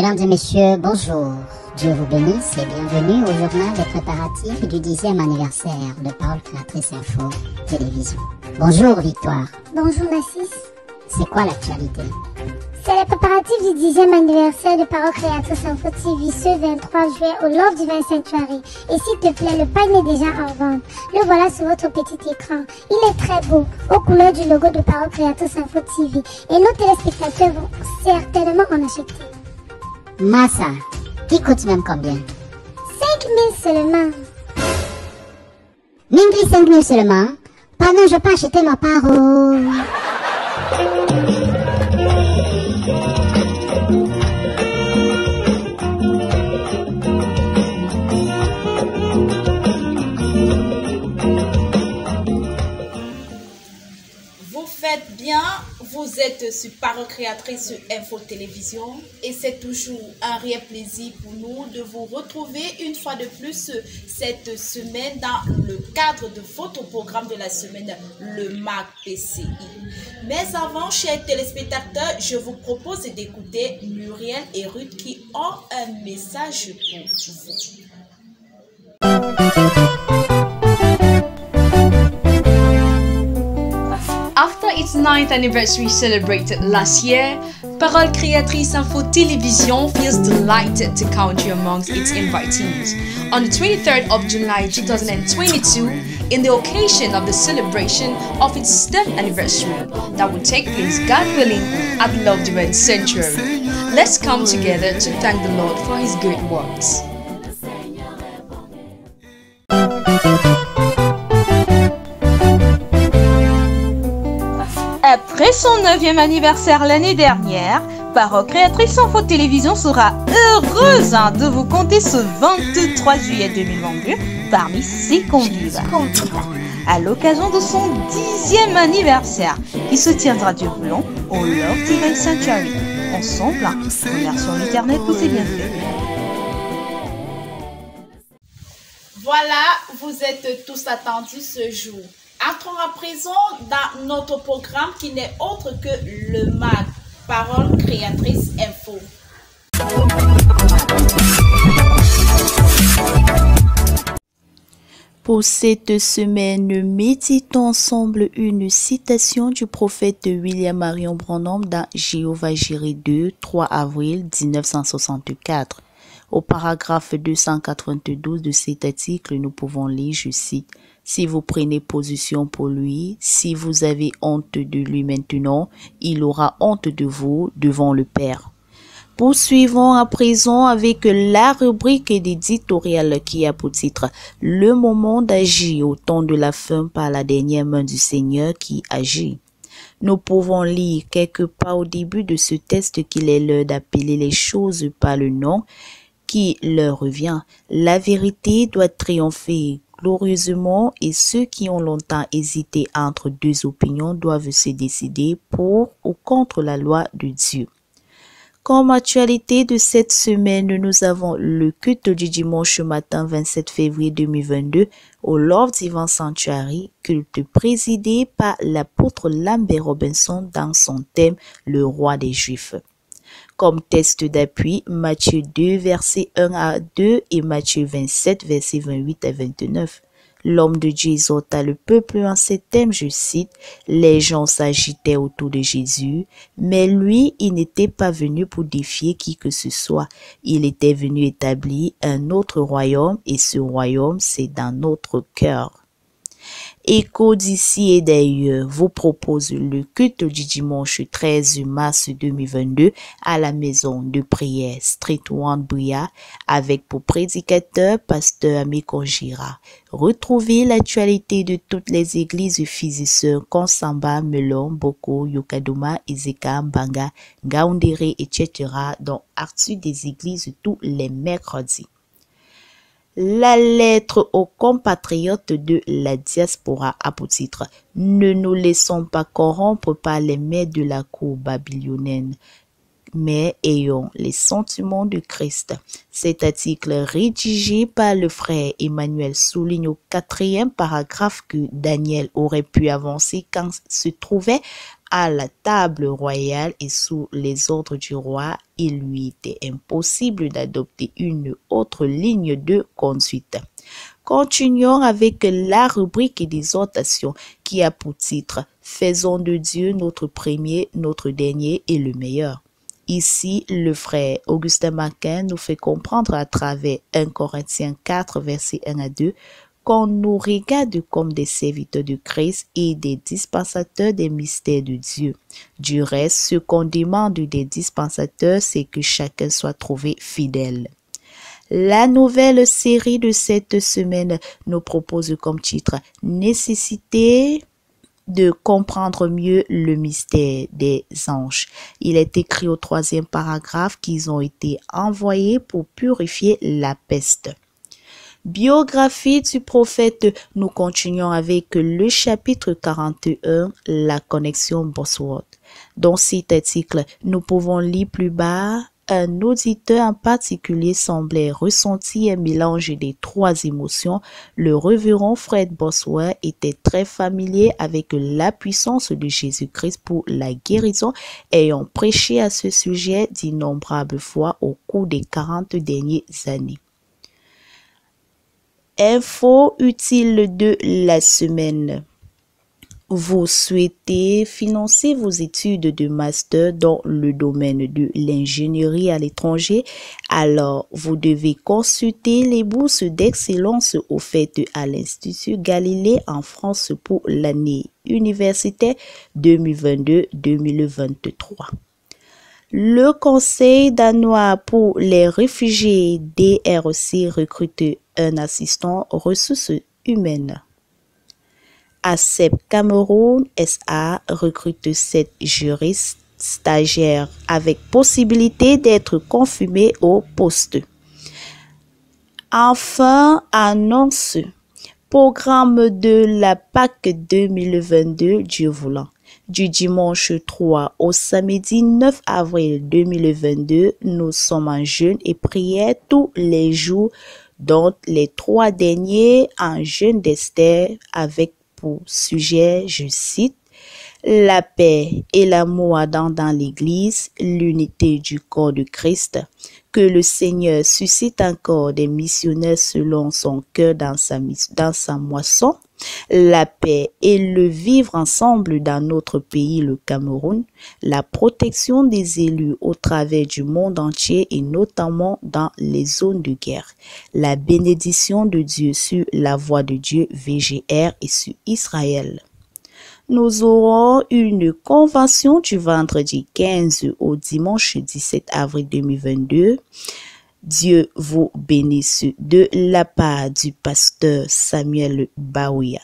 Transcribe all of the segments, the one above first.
Mesdames et messieurs, bonjour. Dieu vous bénisse et bienvenue au journal des préparatifs du 10e anniversaire de Parole Créatrice Info Télévision. Bonjour Victoire. Bonjour Nassis. C'est quoi l'actualité? C'est les préparatifs du 10e anniversaire de Parole Créatrice Info TV ce 23 juillet au Love Divine Sanctuary. Et s'il te plaît, le pain est déjà en vente. Le voilà sur votre petit écran. Il est très beau, aux couleurs du logo de Parole Créatrice Info TV. Et nos téléspectateurs vont certainement en acheter. Massa, qui coûte même combien? 5 000 seulement. Mingli 5 000 seulement? Pardon, je peux acheter ma parole. Vous faites bien, vous êtes sur Parole Créatrice Info Télévision et c'est toujours un réel plaisir pour nous de vous retrouver une fois de plus cette semaine dans le cadre de votre programme de la semaine, le MAC PCI. Mais avant, chers téléspectateurs, je vous propose d'écouter Muriel et Ruth qui ont un message pour vous. After its 9th anniversary celebrated last year, Parole Créatrice Info Télévision feels delighted to count you amongst its invitees. On the 23rd of July 2022, in the occasion of the celebration of its 10th anniversary that will take place, God willing, at Love Divine Sanctuary. Let's come together to thank the Lord for His great works. Après son 9e anniversaire l'année dernière, Parole Créatrice Info Télévision sera heureuse de vous compter ce 23 juillet 2022 parmi ses convives. À l'occasion de son 10e anniversaire qui se tiendra Dieu voulant au Love Divine Sanctuary. Ensemble, remercions l'Éternel pour ses bienfaits. Voilà, vous êtes tous attendus ce jour. Entrons à présent dans notre programme qui n'est autre que le MAC, Parole Créatrice Info. Pour cette semaine, méditons ensemble une citation du prophète William Marion Branham dans Jéhovah Jireh 2, 3 avril 1964. Au paragraphe 292 de cet article, nous pouvons lire, je cite, « Si vous prenez position pour lui, si vous avez honte de lui maintenant, il aura honte de vous devant le Père. » Poursuivons à présent avec la rubrique éditoriale qui a pour titre « Le moment d'agir au temps de la fin par la dernière main du Seigneur qui agit ». Nous pouvons lire quelque part au début de ce texte qu'il est l'heure d'appeler les choses par le nom qui leur revient. La vérité doit triompher glorieusement et ceux qui ont longtemps hésité entre deux opinions doivent se décider pour ou contre la loi de Dieu. Comme actualité de cette semaine, nous avons le culte du dimanche matin 27 février 2022 au Love Divine Sanctuary, culte présidé par l'apôtre Lambert Robinson dans son thème « Le roi des Juifs ». Comme test d'appui, Matthieu 2, versets 1 à 2 et Matthieu 27, versets 28 à 29. L'homme de Dieu exhorta le peuple en ces thèmes, je cite, « Les gens s'agitaient autour de Jésus, mais lui, il n'était pas venu pour défier qui que ce soit. Il était venu établir un autre royaume et ce royaume, c'est dans notre cœur. » Écho d'ici et d'ailleurs vous propose le culte du dimanche 13 mars 2022 à la maison de prière Street One Bria avec pour prédicateur pasteur Ami Congira. Retrouvez l'actualité de toutes les églises fils et sœurs Konsamba, Melon, Boko, Yokadoma, Izeka, Mbanga, Gaoundéré, etc. dans Artu des églises tous les mercredis. La lettre aux compatriotes de la diaspora a pour titre « Ne nous laissons pas corrompre par les maîtres de la cour babylonienne, mais ayons les sentiments de Christ. Cet article rédigé par le frère Emmanuel souligne au 4e paragraphe que Daniel aurait pu avancer quand se trouvait à la table royale et sous les ordres du roi. Il lui était impossible d'adopter une autre ligne de conduite. Continuons avec la rubrique d'exhortation qui a pour titre « Faisons de Dieu notre premier, notre dernier et le meilleur ». Ici, le frère Augustin Maquin nous fait comprendre à travers 1 Corinthiens 4, versets 1 à 2, qu'on nous regarde comme des serviteurs de Christ et des dispensateurs des mystères de Dieu. Du reste, ce qu'on demande des dispensateurs, c'est que chacun soit trouvé fidèle. La nouvelle série de cette semaine nous propose comme titre « Nécessité de comprendre mieux le mystère des anges ». Il est écrit au 3e paragraphe qu'ils ont été envoyés pour purifier la peste. Biographie du prophète, nous continuons avec le chapitre 41, la connexion Bosworth. Dans cet article, nous pouvons lire plus bas. Un auditeur en particulier semblait ressentir un mélange des 3 émotions. Le révérend Fred Bosworth était très familier avec la puissance de Jésus-Christ pour la guérison, ayant prêché à ce sujet d'innombrables fois au cours des 40 dernières années. Info utile de la semaine. Vous souhaitez financer vos études de master dans le domaine de l'ingénierie à l'étranger? Alors, vous devez consulter les bourses d'excellence offertes à l'Institut Galilée en France pour l'année universitaire 2022-2023. Le Conseil danois pour les réfugiés DRC recrute un assistant ressources humaines. ACEP Cameroun SA recrute 7 juristes stagiaires avec possibilité d'être confirmés au poste. Enfin, annonce programme de la Pâque 2022 Dieu voulant. Du dimanche 3 au samedi 9 avril 2022, nous sommes en jeûne et prière tous les jours, dont les 3 derniers en jeûne d'Esther avec pour sujet, je cite, la paix et l'amour ardent dans l'Église, l'unité du corps de Christ, que le Seigneur suscite encore des missionnaires selon son cœur dans sa moisson, la paix et le vivre ensemble dans notre pays, le Cameroun, la protection des élus au travers du monde entier et notamment dans les zones de guerre, la bénédiction de Dieu sur la voix de Dieu VGR et sur Israël. Nous aurons une convention du vendredi 15 au dimanche 17 avril 2022. Dieu vous bénisse de la part du pasteur Samuel Bawia.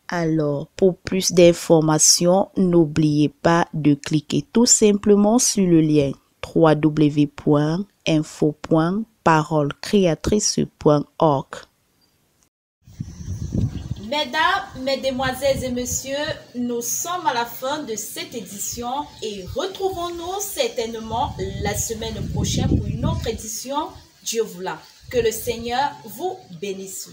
Alors, pour plus d'informations, n'oubliez pas de cliquer tout simplement sur le lien www.info.parolecreatrice.org. Mesdames, mesdemoiselles et messieurs, nous sommes à la fin de cette édition et retrouvons-nous certainement la semaine prochaine pour une autre édition, Dieu voulant. Que le Seigneur vous bénisse.